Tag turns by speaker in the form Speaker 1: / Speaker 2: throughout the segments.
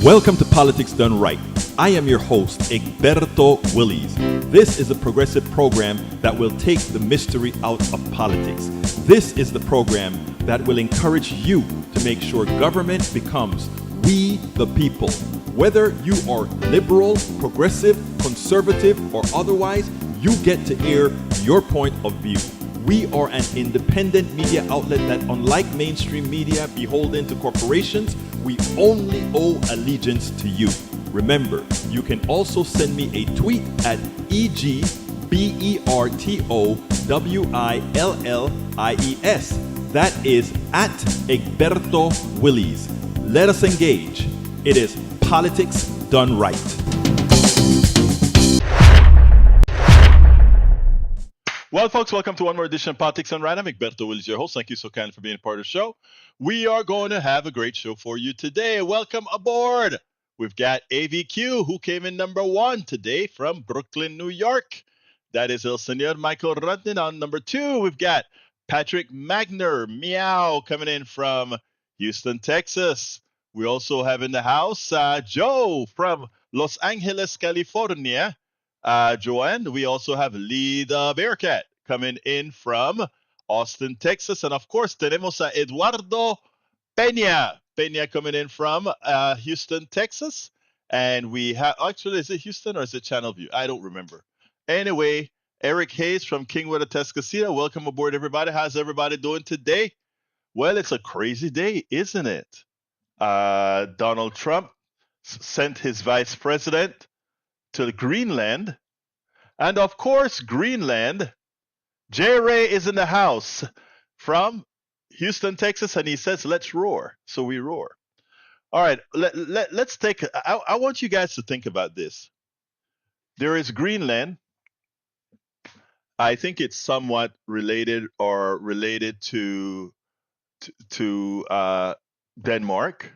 Speaker 1: Welcome to Politics Done Right. I am your host, Beto Walz. This is a progressive program that will take the mystery out of politics. This is the program that will encourage you to make sure government becomes we the people. Whether you are liberal, progressive, conservative, or otherwise, you get to air your point of view. We are an independent media outlet that, unlike mainstream media beholden to corporations, we only owe allegiance to you. Remember, you can also send me a tweet at EGBERTOWILLIES. That is at Egberto Willies. Let us engage. It is Politics Done Right. Well, folks, welcome to one more edition of Politics Done Right. I'm Beto Walz, your host. Thank you so kindly for being a part of the show. We are going to have a great show for you today. Welcome aboard. We've got AVQ, who came in number one today from Brooklyn, New York. That is El Señor Michael Rudnin on number two. We've got Patrick Magner, Meow, coming in from Houston, Texas. We also have in the house Joe from Los Angeles, California. Joanne, we also have Lee the Bearcat coming in from Austin, Texas. And of course, tenemos a Eduardo Peña coming in from Houston, Texas. And we have, actually, is it Houston or is it Channelview? I don't remember. Anyway, Eric Hayes from Kingwood, Atascocita. Welcome aboard, everybody. How's everybody doing today? Well, it's a crazy day, isn't it? Donald Trump sent his vice president to Greenland. And of course, Greenland, J. Ray is in the house from Houston, Texas, and he says, let's roar. So we roar. All right, let's take, I want you guys to think about this. There is Greenland. I think it's somewhat related to Denmark.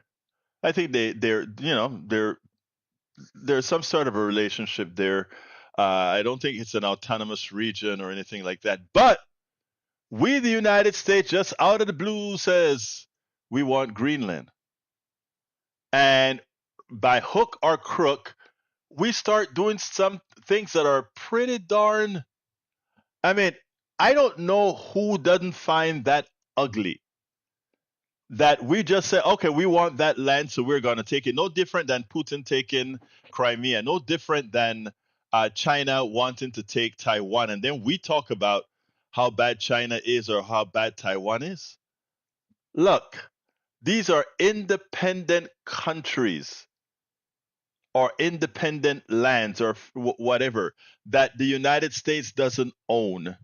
Speaker 1: I think there's some sort of a relationship there. I don't think it's an autonomous region or anything like that. But we, the United States, just out of the blue says we want Greenland. And by hook or crook, we start doing some things that are pretty darn, I mean, I don't know who doesn't find that ugly. That we just say, okay, we want that land, so we're going to take it. No different than Putin taking Crimea. No different than China wanting to take Taiwan. And then we talk about how bad China is or how bad Taiwan is. Look, these are independent countries or independent lands or whatever that the United States doesn't own.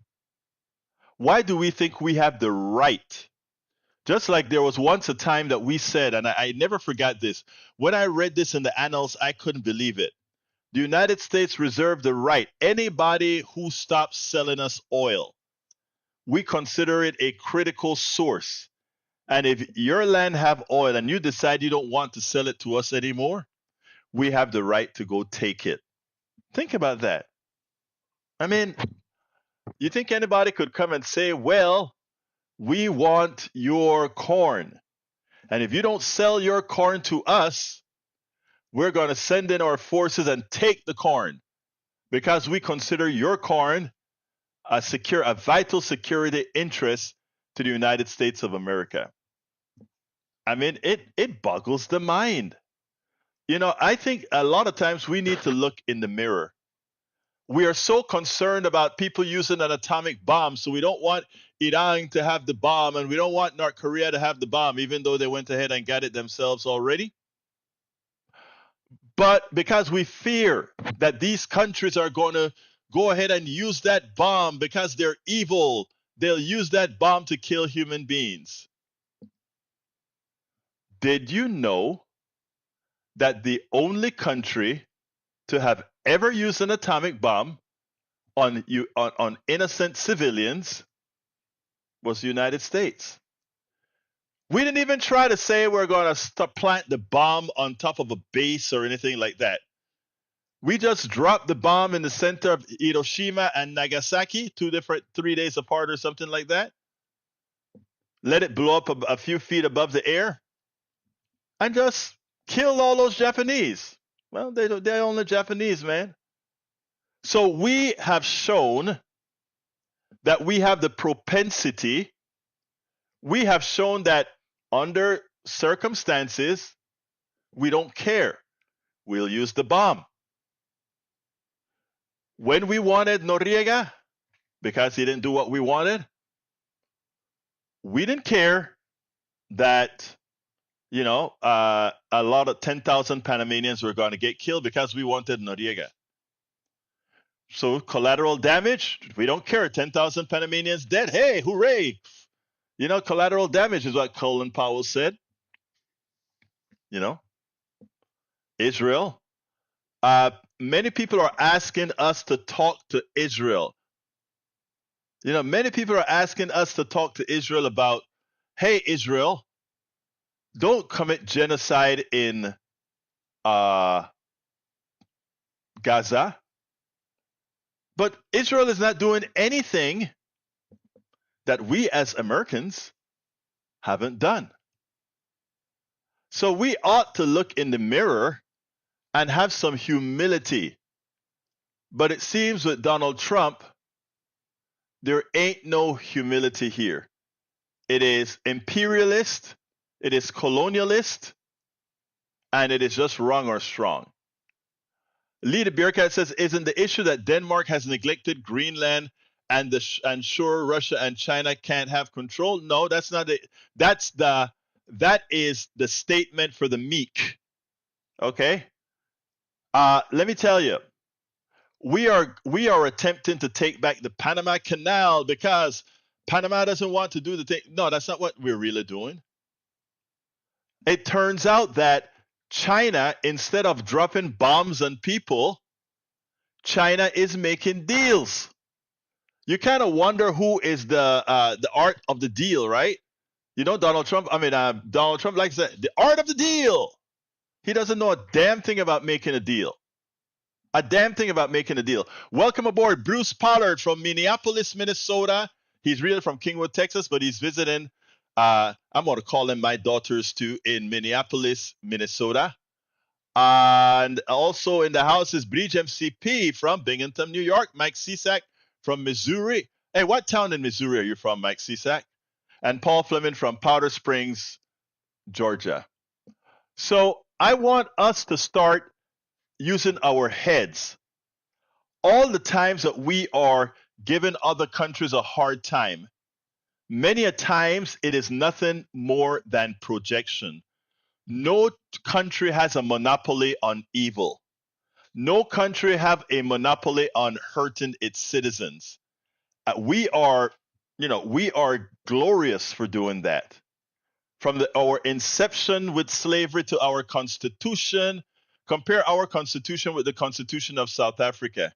Speaker 1: Why do we think we have the right? Just like there was once a time that we said, and I never forgot this, when I read this in the annals, I couldn't believe it. The United States reserved the right. Anybody who stops selling us oil, we consider it a critical source. And if your land have oil and you decide you don't want to sell it to us anymore, we have the right to go take it. Think about that. I mean, you think anybody could come and say, well, we want your corn. And if you don't sell your corn to us, we're going to send in our forces and take the corn because we consider your corn a vital security interest to the United States of America. I mean, it boggles the mind. You know, I think a lot of times we need to look in the mirror. We are so concerned about people using an atomic bomb, so we don't want Iran to have the bomb, and we don't want North Korea to have the bomb, even though they went ahead and got it themselves already. But because we fear that these countries are going to go ahead and use that bomb because they're evil, they'll use that bomb to kill human beings. Did you know that the only country to have ever used an atomic bomb on innocent civilians was the United States? We didn't even try to say we're going to plant the bomb on top of a base or anything like that. We just dropped the bomb in the center of Hiroshima and Nagasaki, 3 days apart or something like that. Let it blow up a few feet above the air and just killed all those Japanese. Well, they're only Japanese, man. So we have shown that we have the propensity. We have shown that under circumstances, we don't care. We'll use the bomb. When we wanted Noriega, because he didn't do what we wanted, we didn't care that, a lot of 10,000 Panamanians were going to get killed because we wanted Noriega. So collateral damage, we don't care. 10,000 Panamanians dead. Hey, hooray. Collateral damage is what Colin Powell said. Israel. Many people are asking us to talk to Israel. Many people are asking us to talk to Israel about, hey, Israel, don't commit genocide in Gaza. But Israel is not doing anything that we as Americans haven't done. So we ought to look in the mirror and have some humility. But it seems with Donald Trump, there ain't no humility here. It is imperialist, it is colonialist, and it is just wrong or strong. Leader Bearcat says, isn't the issue that Denmark has neglected Greenland and sure Russia and China can't have control? No, that's not it. That is the statement for the meek. Okay? Let me tell you, we are attempting to take back the Panama Canal because Panama doesn't want to do the thing. No, that's not what we're really doing. It turns out that China, instead of dropping bombs on people, China is making deals. You kind of wonder who is the art of the deal, right? Donald Trump likes that, the art of the deal. He doesn't know a damn thing about making a deal. A damn thing about making a deal. Welcome aboard, Bruce Pollard from Minneapolis, Minnesota. He's really from Kingwood, Texas, but he's visiting. I'm going to call them my daughters too, in Minneapolis, Minnesota. And also in the house is Bridge MCP from Binghamton, New York. Mike Cisak from Missouri. Hey, what town in Missouri are you from, Mike Cisak? And Paul Fleming from Powder Springs, Georgia. So I want us to start using our heads. All the times that we are giving other countries a hard time, many a times it is nothing more than projection. No country has a monopoly on evil. No country have a monopoly on hurting its citizens. We are glorious for doing that. From our inception with slavery to our Constitution, compare our Constitution with the Constitution of South Africa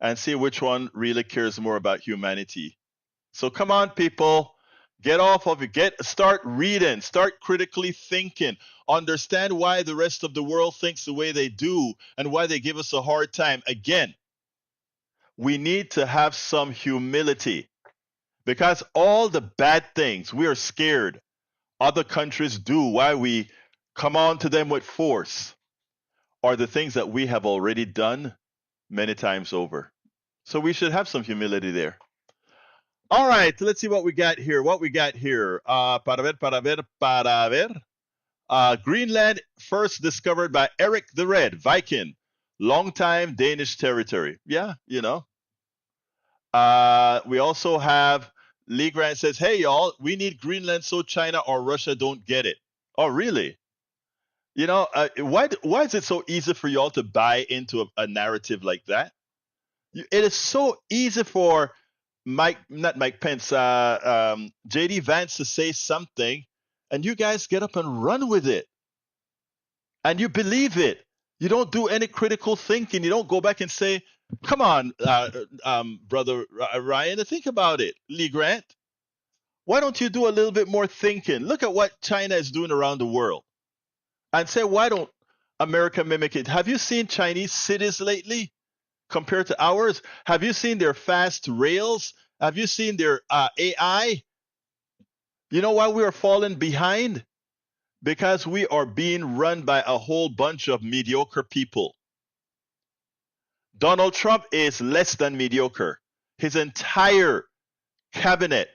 Speaker 1: and see which one really cares more about humanity. So come on, people. Get off of it. Start reading. Start critically thinking. Understand why the rest of the world thinks the way they do and why they give us a hard time. Again, we need to have some humility because all the bad things we are scared other countries do, why we come on to them with force, are the things that we have already done many times over. So we should have some humility there. All right, let's see what we got here. Para ver. Greenland first discovered by Eric the Red, Viking, longtime Danish territory. Yeah, we also have Lee Grant says, hey, y'all, we need Greenland so China or Russia don't get it. Oh, really? Why is it so easy for y'all to buy into a narrative like that? It is so easy for not Mike Pence, J.D. Vance to say something, and you guys get up and run with it. And you believe it. You don't do any critical thinking. You don't go back and say, come on, Brother Ryan, think about it. Lee Grant, why don't you do a little bit more thinking? Look at what China is doing around the world. And say, why don't America mimic it? Have you seen Chinese cities lately compared to ours? Have you seen their fast rails? Have you seen their AI? You know why we are falling behind? Because we are being run by a whole bunch of mediocre people. Donald Trump is less than mediocre. His entire cabinet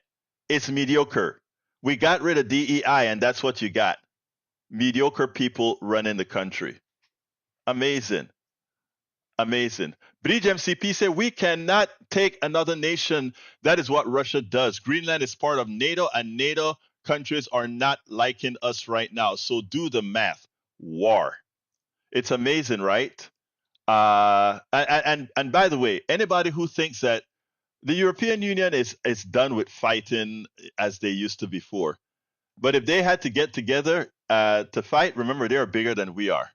Speaker 1: is mediocre. We got rid of DEI, and that's what you got. Mediocre people running the country. Amazing. Amazing. Bridge MCP said we cannot take another nation. That is what Russia does. Greenland is part of NATO, and NATO countries are not liking us right now. So do the math. War. It's amazing, right? And by the way, anybody who thinks that the European Union is done with fighting as they used to before, but if they had to get together to fight, remember they are bigger than we are.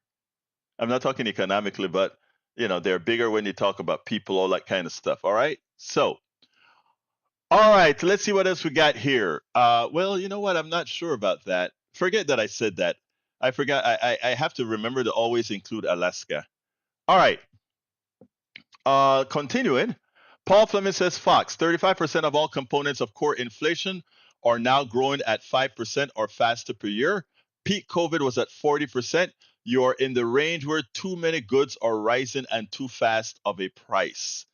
Speaker 1: I'm not talking economically, but they're bigger when you talk about people, all that kind of stuff. All right. So, all right, let's see what else we got here. Well, you know what? I'm not sure about that. Forget that I said that. I forgot. I have to remember to always include Alaska. All right. Continuing. Paul Fleming says Fox, 35% of all components of core inflation are now growing at 5% or faster per year. Peak COVID was at 40%. You are in the range where too many goods are rising and too fast of a price.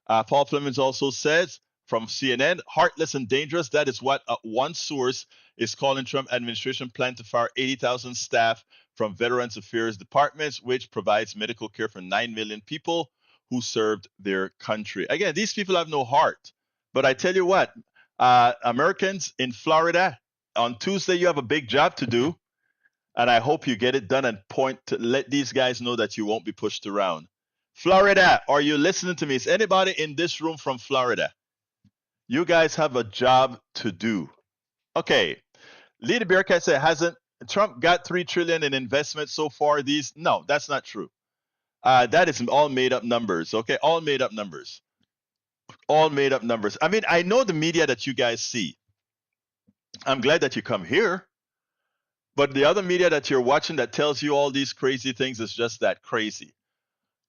Speaker 1: Paul Fleming also says from CNN, heartless and dangerous. That is what one source is calling Trump administration plan to fire 80,000 staff from Veterans Affairs departments, which provides medical care for 9 million people who served their country. Again, these people have no heart. But I tell you what, Americans in Florida, on Tuesday, you have a big job to do. And I hope you get it done and let these guys know that you won't be pushed around. Florida, are you listening to me? Is anybody in this room from Florida? You guys have a job to do. Okay. Lady Bearcat said, hasn't Trump got $3 trillion in investments so far? No, that's not true. That is all made up numbers. Okay, all made up numbers. All made up numbers. I mean, I know the media that you guys see. I'm glad that you come here. But the other media that you're watching that tells you all these crazy things is just that crazy.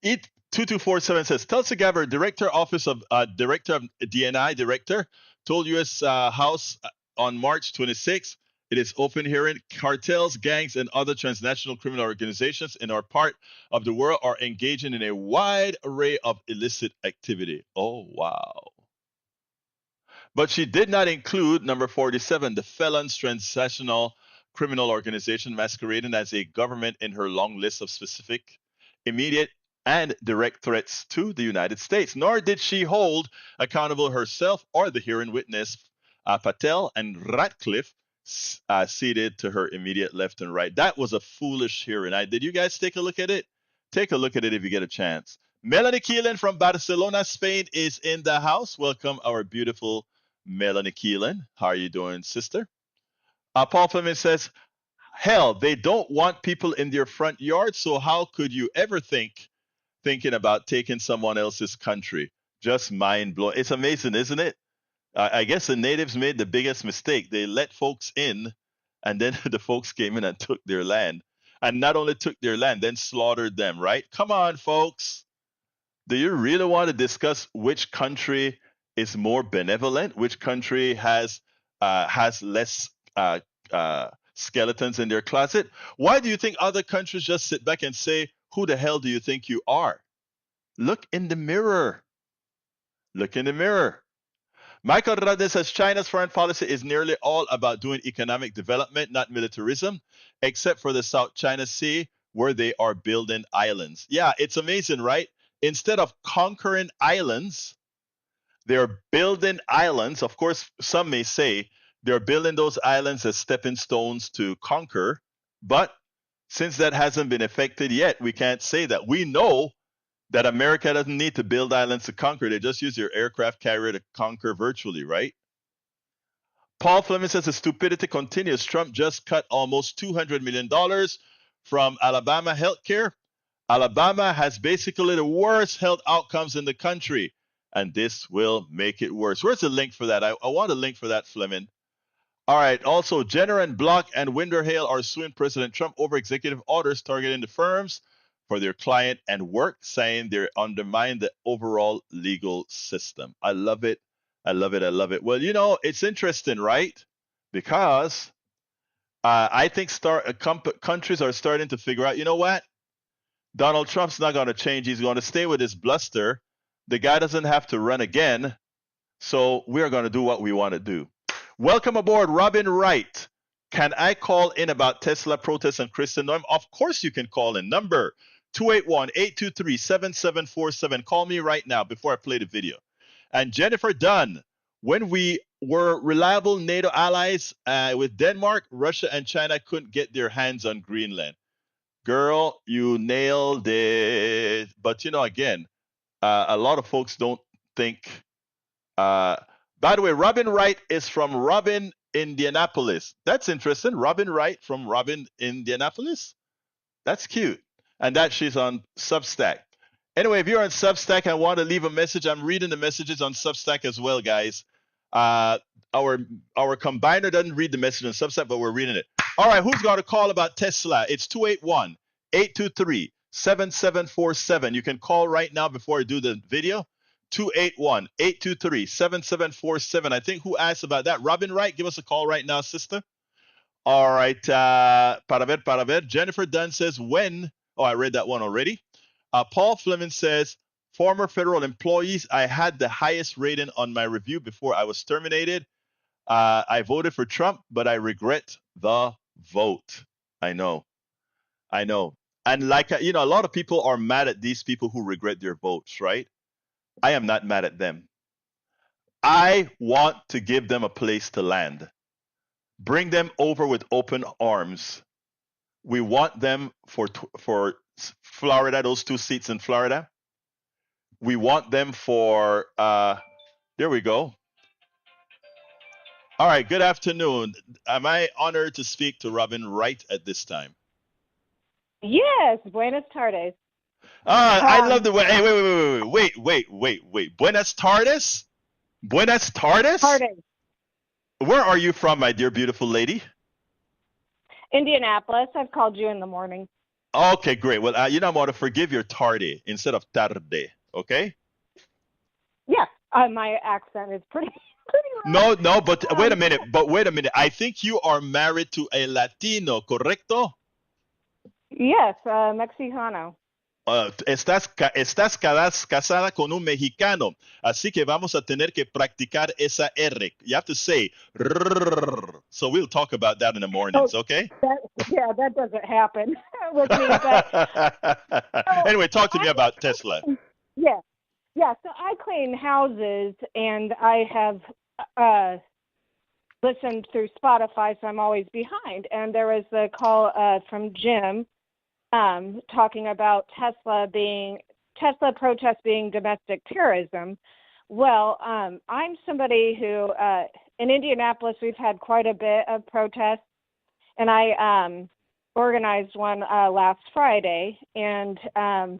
Speaker 1: It 2247 says Tulsi Gabbard, Director of DNI Director, told U.S. House on March 26, it is open hearing. Cartels, gangs, and other transnational criminal organizations in our part of the world are engaging in a wide array of illicit activity. Oh, wow. But she did not include number 47, the felons transnational criminal organization masquerading as a government in her long list of specific, immediate, and direct threats to the United States. Nor did she hold accountable herself or the hearing witness, Patel and Ratcliffe, seated to her immediate left and right. That was a foolish hearing. Did you guys take a look at it? Take a look at it if you get a chance. Melanie Keelan from Barcelona, Spain is in the house. Welcome, our beautiful Melanie Keelan. How are you doing, sister? Paul Fleming says, hell, they don't want people in their front yard, so how could you ever thinking about taking someone else's country? Just mind blowing. It's amazing, isn't it? I guess the natives made the biggest mistake. They let folks in, and then the folks came in and took their land. And not only took their land, then slaughtered them, right? Come on, folks. Do you really want to discuss which country is more benevolent? Which country has less skeletons in their closet? Why do you think other countries just sit back and say, who the hell do you think you are? Look in the mirror. Look in the mirror. Michael Radin says China's foreign policy is nearly all about doing economic development, not militarism, except for the South China Sea, where they are building islands. Yeah, it's amazing, right? Instead of conquering islands, they're building islands. Of course, some may say they're building those islands as stepping stones to conquer. But since that hasn't been effected yet, we can't say that. We know that America doesn't need to build islands to conquer. They just use their aircraft carrier to conquer virtually, right? Paul Fleming says the stupidity continues. Trump just cut almost $200 million from Alabama healthcare. Alabama has basically the worst health outcomes in the country, and this will make it worse. Where's the link for that? I want a link for that, Fleming. All right. Also, Jenner and Block and Winderhale are suing President Trump over executive orders targeting the firms for their client and work, saying they undermine the overall legal system. I love it. I love it. I love it. Well, it's interesting, right? Because I think countries are starting to figure out, you know what? Donald Trump's not going to change. He's going to stay with his bluster. The guy doesn't have to run again. So we're going to do what we want to do. Welcome aboard, Robin Wright. Can I call in about Tesla protests and Christendom? Of course you can call in. Number 281-823-7747. Call me right now before I play the video. And Jennifer Dunn, when we were reliable NATO allies with Denmark, Russia, and China couldn't get their hands on Greenland. Girl, you nailed it. But, again, a lot of folks don't think. By the way, Robin Wright is from Robin, Indianapolis. That's interesting. Robin Wright from Robin, Indianapolis. That's cute. And that she's on Substack. Anyway, if you're on Substack and want to leave a message, I'm reading the messages on Substack as well, guys. Our combiner doesn't read the message on Substack, but we're reading it. All right, who's going to call about Tesla? It's 281-823-7747. You can call right now before I do the video. 281-823-7747. I think who asked about that? Robin Wright, give us a call right now, sister. All right. Para ver. Jennifer Dunn says, when? Oh, I read that one already. Paul Fleming says, former federal employees, I had the highest rating on my review before I was terminated. I voted for Trump, but I regret the vote. I know. And like, a lot of people are mad at these people who regret their votes, right? I am not mad at them. I want to give them a place to land. Bring them over with open arms. We want them for Florida, those 2 seats in Florida. We want them for, there we go. All right, good afternoon. Am I honored to speak to Robin Wright at this time?
Speaker 2: Yes, buenas tardes.
Speaker 1: I love the way. Hey, wait. Buenas tardes? Buenas tardes?
Speaker 2: Tardes.
Speaker 1: Where are you from, my dear beautiful lady?
Speaker 2: Indianapolis. I've called you in the morning.
Speaker 1: Okay, great. Well, I'm going to forgive your tarde instead of tarde, okay?
Speaker 2: Yeah, my accent is pretty
Speaker 1: No, but wait a minute. I think you are married to a Latino, correcto?
Speaker 2: Yes, Mexicano.
Speaker 1: Estás casada con un mexicano, así que vamos a tener que practicar esa R. You have to say rrr. So we'll talk about that in the mornings, okay?
Speaker 2: That doesn't happen with me. But,
Speaker 1: anyway, talk to me about Tesla.
Speaker 2: Yeah. So I clean houses, and I have listened through Spotify, so I'm always behind. And there was a call from Jim. Talking about Tesla protests being domestic terrorism. Well, I'm somebody who, in Indianapolis, we've had quite a bit of protests, and I organized one last Friday, and I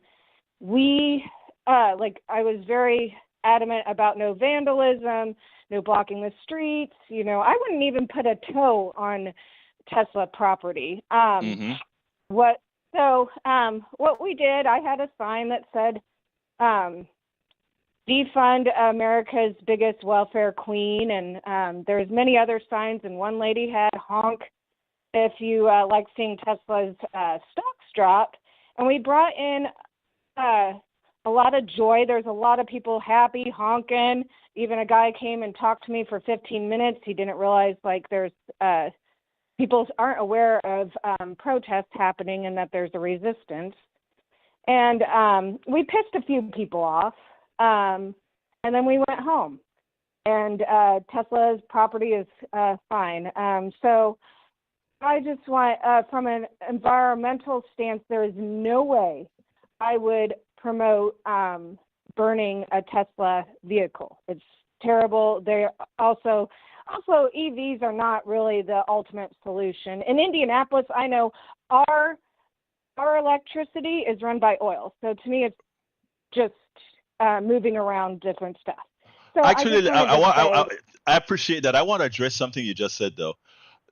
Speaker 2: was very adamant about no vandalism, no blocking the streets. I wouldn't even put a toe on Tesla property. So what we did, I had a sign that said, defund America's biggest welfare queen, and there's many other signs, and one lady had honk if you like seeing Tesla's stocks drop. And we brought in a lot of joy. There's a lot of people happy, honking. Even a guy came and talked to me for 15 minutes. He didn't realize, there's people aren't aware of protests happening and that there's a resistance. And we pissed a few people off, and then we went home. And Tesla's property is fine. So I just want, from an environmental stance, there is no way I would promote burning a Tesla vehicle. It's terrible. They're also EVs are not really the ultimate solution. In Indianapolis, I know our electricity is run by oil. So to me, it's just moving around different stuff. So
Speaker 1: actually, I appreciate that. I want to address something you just said, though.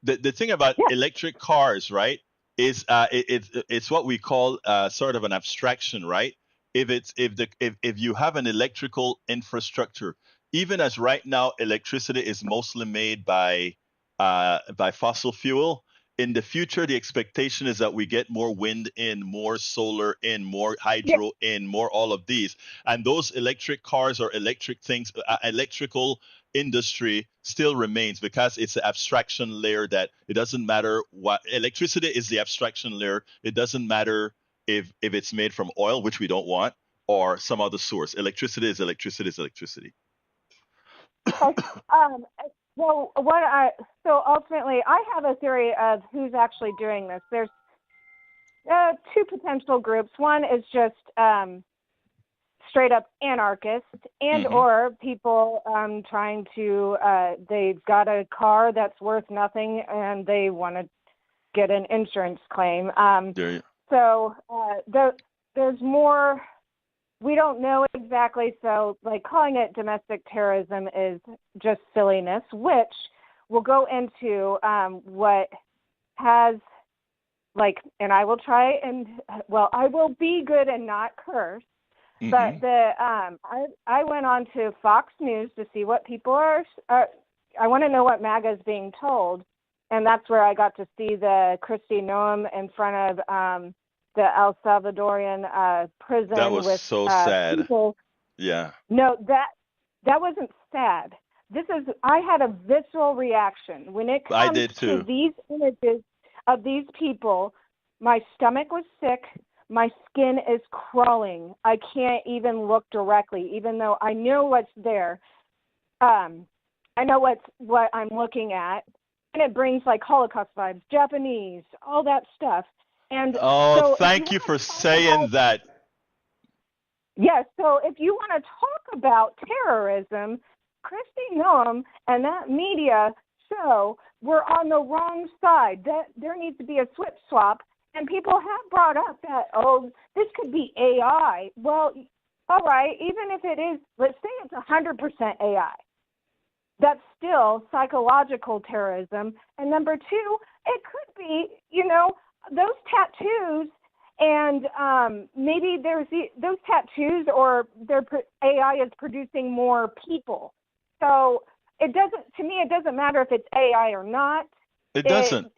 Speaker 1: The thing about electric cars, right, is it's what we call sort of an abstraction, right? If you have an electrical infrastructure, even as right now electricity is mostly made by fossil fuel, in the future, the expectation is that we get more wind in, more solar in, more
Speaker 2: Yeah.
Speaker 1: hydro in, more all of these. And those electric cars or electric things, electrical industry still remains because it's an abstraction layer that it doesn't matter what electricity is the abstraction layer. It doesn't matter if it's made from oil, which we don't want, or some other source. Electricity is electricity is electricity.
Speaker 2: Okay. So ultimately, I have a theory of who's actually doing this. There's two potential groups. One is just straight up anarchists and or people trying to they've got a car that's worth nothing and they want to get an insurance claim. So there's more. We don't know exactly. So like calling it domestic terrorism is just silliness, which will go into what has like, and I will try and I will be good and not curse. But I went on to Fox News to see what people are. I want to know what MAGA is being told, and that's where I got to see the Kristi Noem in front of the El Salvadorian prison.
Speaker 1: That was
Speaker 2: with,
Speaker 1: so sad.
Speaker 2: People.
Speaker 1: Yeah.
Speaker 2: No, that wasn't sad. I had a visceral reaction when it comes to these images of these people. My stomach was sick. My skin is crawling. I can't even look directly, even though I know what's there. I know what I'm looking at, and it brings like Holocaust vibes, Japanese, all that stuff. And so
Speaker 1: thank you for saying that.
Speaker 2: Yes. So if you want to talk about terrorism, Kristi Noem and that media show were on the wrong side. That there needs to be a switch swap. And people have brought up that, this could be AI. Well, all right, even if it is, let's say it's 100% AI. That's still psychological terrorism. And number two, it could be, those tattoos and maybe there's those tattoos or AI is producing more people. So it doesn't matter if it's AI or not.
Speaker 1: It doesn't.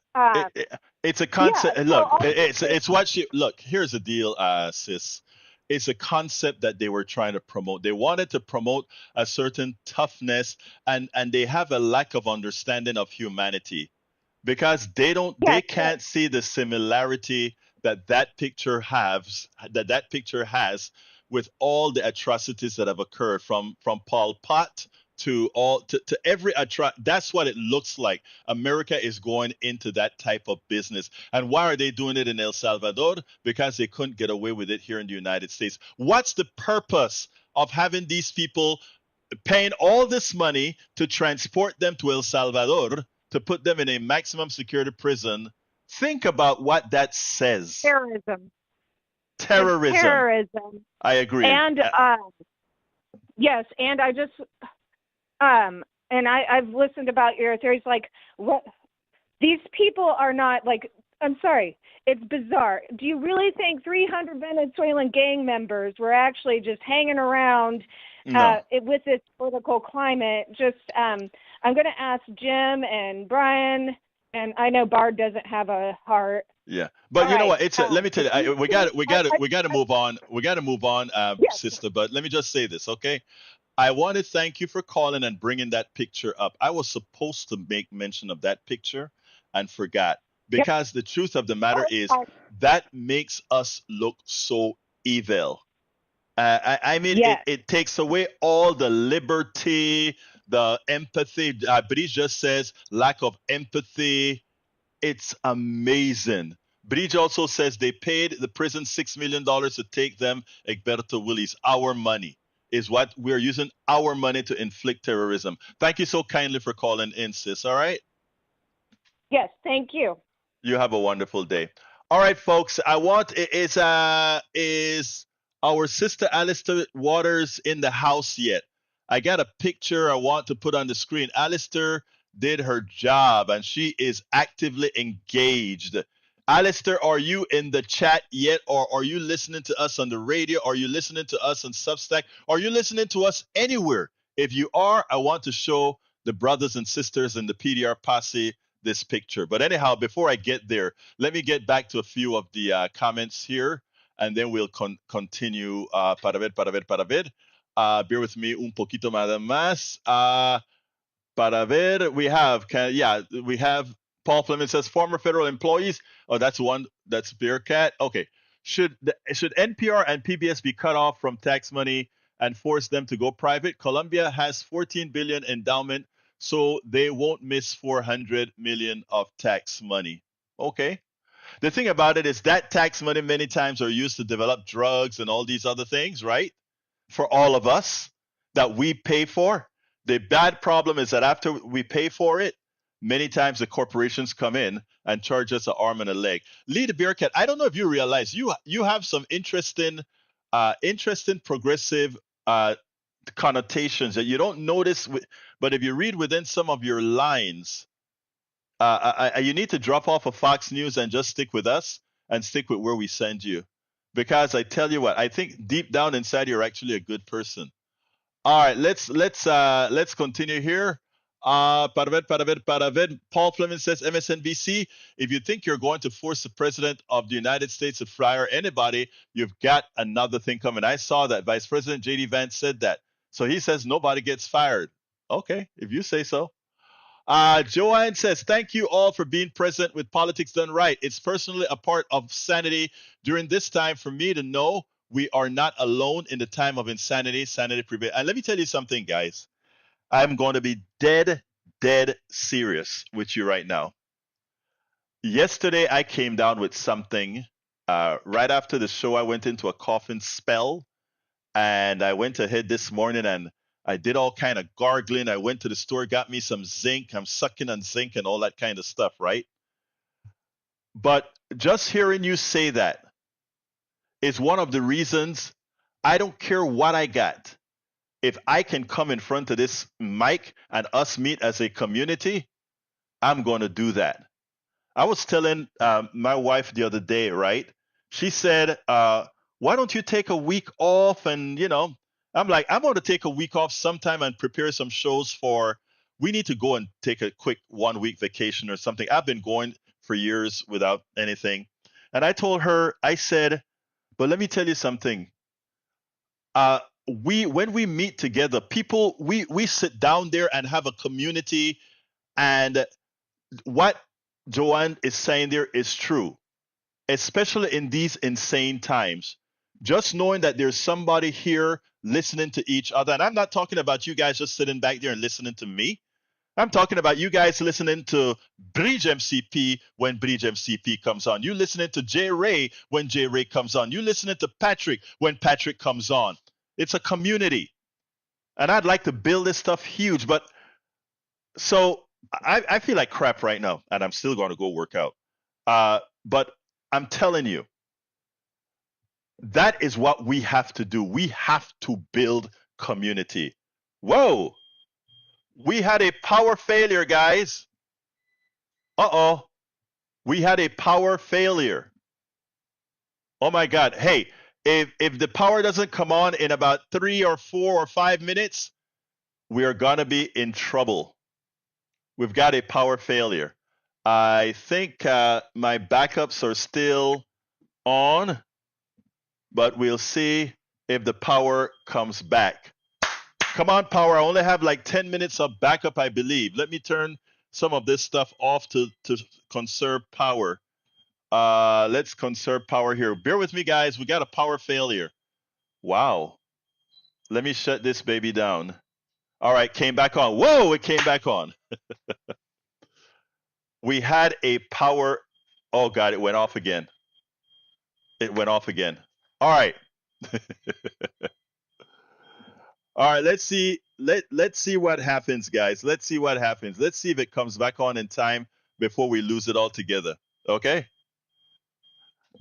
Speaker 1: It's a concept.
Speaker 2: Yeah,
Speaker 1: look, it's what you look. Here's the deal, sis. It's a concept that they were trying to promote. They wanted to promote a certain toughness, and they have a lack of understanding of humanity because they can't see the similarity that picture has with all the atrocities that have occurred from Pol Pot to every that's what it looks like. America is going into that type of business. And why are they doing it in El Salvador? Because they couldn't get away with it here in the United States. What's the purpose of having these people paying all this money to transport them to El Salvador to put them in a maximum security prison? Think about what that says.
Speaker 2: Terrorism.
Speaker 1: I agree.
Speaker 2: And yes, and I just and I've listened about your theories. Like, what these people are not like. I'm sorry, it's bizarre. Do you really think 300 Venezuelan gang members were actually just hanging around with this political climate? Just I'm going to ask Jim and Brian, and I know Bard doesn't have a heart.
Speaker 1: Yeah, but you know what? Let me tell you, we got to move on. We got to move on, sister. But let me just say this, okay? I want to thank you for calling and bringing that picture up. I was supposed to make mention of that picture and forgot because the truth of the matter is that makes us look so evil. I mean, it takes away all the liberty, the empathy. Bridge just says lack of empathy. It's amazing. Bridge also says they paid the prison $6 million to take them. Egberto Willis, our money is what we're using our money to inflict terrorism. Thank you so kindly for calling in, sis. All right?
Speaker 2: Yes, thank you.
Speaker 1: You have a wonderful day. All right, folks. Is our sister Alistair Waters in the house yet? I got a picture I want to put on the screen. Alistair did her job and she is actively engaged. Alistair, are you in the chat yet, or are you listening to us on the radio? Are you listening to us on Substack? Are you listening to us anywhere? If you are, I want to show the brothers and sisters in the PDR posse this picture. But anyhow, before I get there, let me get back to a few of the comments here, and then we'll continue. Para ver. Bear with me un poquito más. Para ver, we have, we have Paul Fleming says former federal employees. Oh, that's one. That's Bearcat. Okay. Should NPR and PBS be cut off from tax money and force them to go private? Columbia has 14 billion endowment, so they won't miss 400 million of tax money. Okay. The thing about it is that tax money many times are used to develop drugs and all these other things, right? For all of us that we pay for. The bad problem is that after we pay for it, many times the corporations come in and charge us an arm and a leg. Lee the Bearcat, I don't know if you realize you have some interesting progressive connotations that you don't notice, but if you read within some of your lines, you need to drop off of Fox News and just stick with us and stick with where we send you. Because I tell you what, I think deep down inside you're actually a good person. All right, let's continue here. Para ver. Paul Fleming says MSNBC, if you think you're going to force the president of the United States to fire anybody, you've got another thing coming. I saw that Vice President J.D. Vance said that. So he says nobody gets fired. Okay, if you say so. Joanne says, thank you all for being present with Politics Done Right. It's personally a part of sanity during this time for me to know we are not alone in the time of insanity. Sanity prevails. And let me tell you something, guys. I'm going to be dead serious with you right now. Yesterday, I came down with something. Right after the show, I went into a coughing spell. And I went ahead this morning and I did all kind of gargling. I went to the store, got me some zinc. I'm sucking on zinc and all that kind of stuff, right? But just hearing you say that is one of the reasons I don't care what I got. If I can come in front of this mic and us meet as a community, I'm going to do that. I was telling my wife the other day, right? She said, why don't you take a week off? And, I'm like, I'm going to take a week off sometime and prepare some shows we need to go and take a quick 1 week vacation or something. I've been going for years without anything. And I told her, I said, but let me tell you something. When we meet together, people, we sit down there and have a community. And what Joanne is saying there is true, especially in these insane times. Just knowing that there's somebody here listening to each other. And I'm not talking about you guys just sitting back there and listening to me. I'm talking about you guys listening to Bridge MCP when Bridge MCP comes on. You listening to J Ray when J Ray comes on. You listening to Patrick when Patrick comes on. It's a community. And I'd like to build this stuff huge. But so I feel like crap right now. And I'm still going to go work out. But I'm telling you, that is what we have to do. We have to build community. Whoa. We had a power failure, guys. Uh-oh. We had a power failure. Oh my God. Hey, if the power doesn't come on in about 3 or 4 or 5 minutes, we are going to be in trouble. We've got a power failure. I think my backups are still on, but we'll see if the power comes back. Come on, power. I only have like 10 minutes of backup, I believe. Let me turn some of this stuff off to conserve power. Let's conserve power here. Bear with me, guys. We got a power failure. Wow. Let me shut this baby down. All right, came back on. Whoa, it came back on. We had a power. Oh, God, it went off again. It went off again. All right. All right, let's see. Let's see what happens, guys. Let's see what happens. Let's see if it comes back on in time before we lose it altogether. Okay?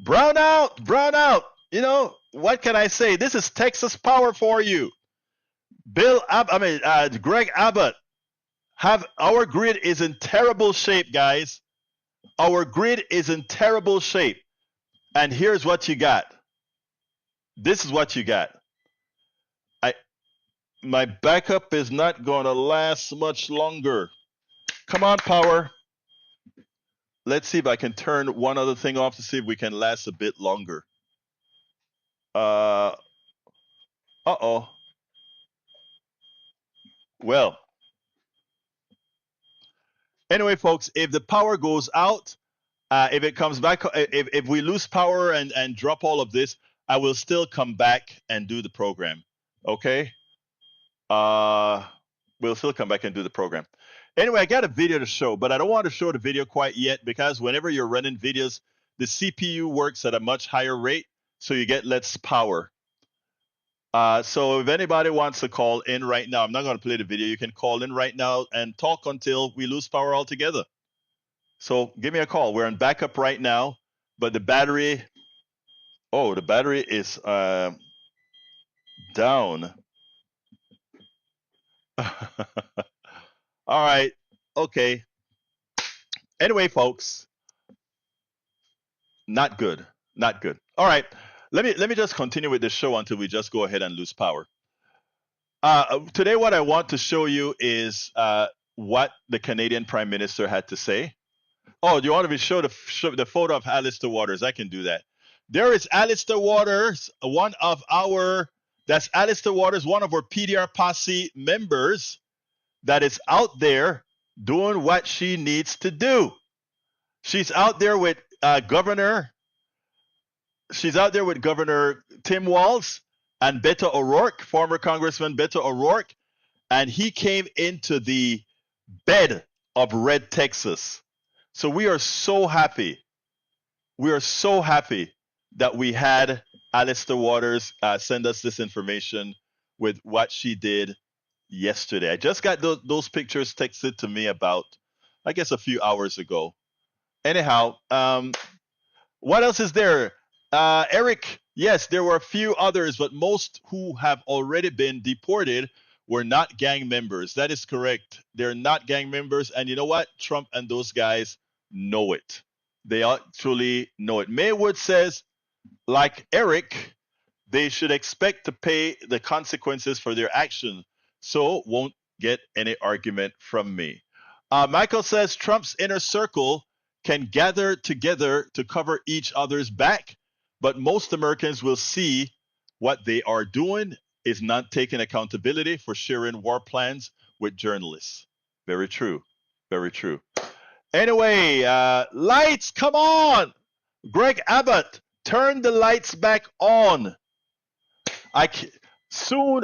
Speaker 1: Brown out, brown out. What can I say? This is Texas power for you. Greg Abbott. Our grid is in terrible shape, guys. Our grid is in terrible shape. And here's what you got. This is what you got. My backup is not going to last much longer. Come on, power. let's see if I can turn one other thing off to see if we can last a bit longer. Uh-oh. Well, anyway, folks, if the power goes out, if it comes back, if we lose power and drop all of this, I will still come back and do the program. Okay? We'll still come back and do the program. Anyway, I got a video to show, but I don't want to show the video quite yet because whenever you're running videos, the CPU works at a much higher rate, so you get less power. So if anybody wants to call in right now, I'm not going to play the video. You can call in right now and talk until we lose power altogether. So give me a call. We're on backup right now, but the battery is down. All right. Okay. Anyway, folks, not good. Not good. All right. Let me just continue with the show until we just go ahead and lose power. Today, what I want to show you is what the Canadian Prime Minister had to say. Oh, do you want to show the photo of Alistair Waters? I can do that. There is Alistair Waters, that's Alistair Waters, one of our PDR Posse members that is out there doing what she needs to do. She's out there with Governor Tim Walz and Beto O'Rourke, former Congressman Beto O'Rourke, and he came into the bed of red Texas. So we are so happy. We are so happy that we had Alistair Waters send us this information with what she did yesterday. I just got those pictures texted to me about, I guess, a few hours ago. Anyhow, what else is there? Eric, yes, there were a few others, but most who have already been deported were not gang members. That is correct. They're not gang members. And you know what? Trump and those guys know it. They actually know it. Maywood says, like Eric, they should expect to pay the consequences for their action, so won't get any argument from me. Michael says Trump's inner circle can gather together to cover each other's back, but most Americans will see what they are doing is not taking accountability for sharing war plans with journalists. Very true. Very true. Anyway, lights, come on! Greg Abbott, turn the lights back on. Soon,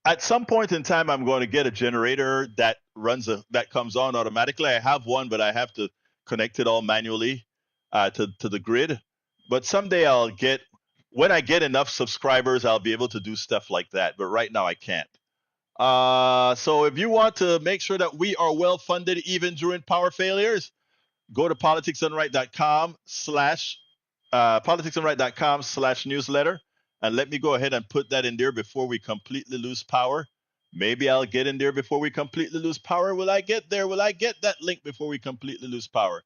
Speaker 1: at some point in time, I'm going to get a generator that comes on automatically. I have one, but I have to connect it all manually to the grid. But someday when I get enough subscribers, I'll be able to do stuff like that. But right now, I can't. So if you want to make sure that we are well funded even during power failures, go to politicsandright.com/newsletter, and let me go ahead and put that in there before we completely lose power. Maybe I'll get in there before we completely lose power. Will I get there? Will I get that link before we completely lose power?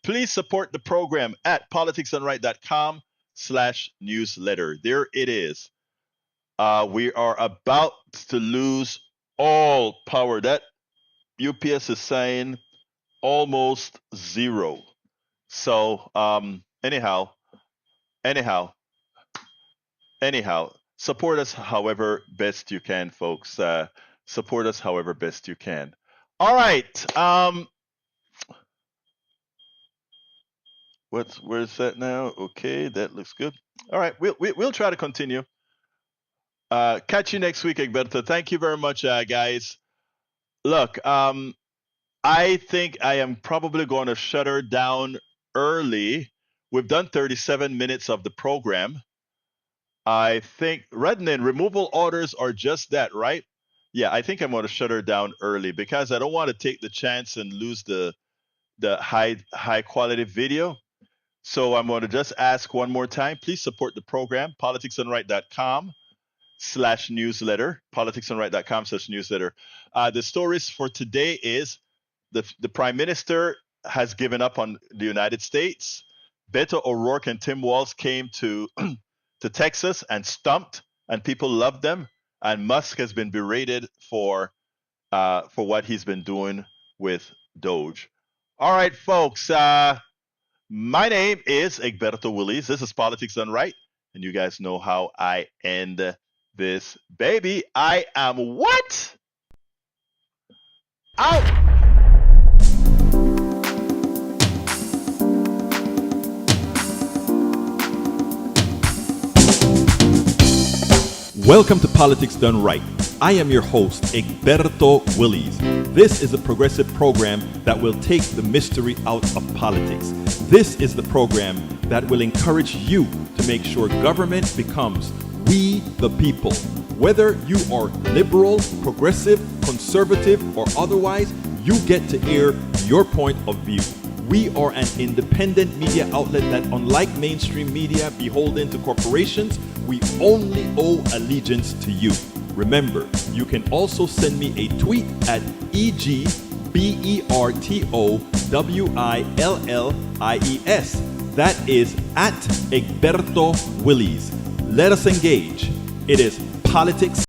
Speaker 1: Please support the program at politicsandright.com/newsletter. There it is. We are about to lose all power. That UPS is saying almost zero. So anyhow, support us however best you can, folks. Support us however best you can. All right. Where's that now? Okay, that looks good. All right, we'll try to continue. Catch you next week, Egberto. Thank you very much, guys. Look, I think I am probably going to shut her down early. We've done 37 minutes of the program. I think, Rednan, removal orders are just that, right? Yeah, I think I'm going to shut her down early because I don't want to take the chance and lose the high quality video. So I'm going to just ask one more time. Please support the program, politicsandright.com/newsletter, politicsandright.com/newsletter. The stories for today is the Prime Minister has given up on the United States. Beto O'Rourke and Tim Walz came to Texas and stumped, and people loved them. And Musk has been berated for what he's been doing with Doge. All right, folks. My name is Egberto Willies. This is Politics Done Right. And you guys know how I end this baby. I am what? Out!
Speaker 3: Welcome to Politics Done Right. I am your host, Egberto Willies. This is a progressive program that will take the mystery out of politics. This is the program that will encourage you to make sure government becomes we the people. Whether you are liberal, progressive, conservative, or otherwise, you get to air your point of view. We are an independent media outlet that, unlike mainstream media beholden to corporations, we only owe allegiance to you. Remember, you can also send me a tweet at EGBERTOWILLIES. That is at Egberto Willies. Let us engage. It is politics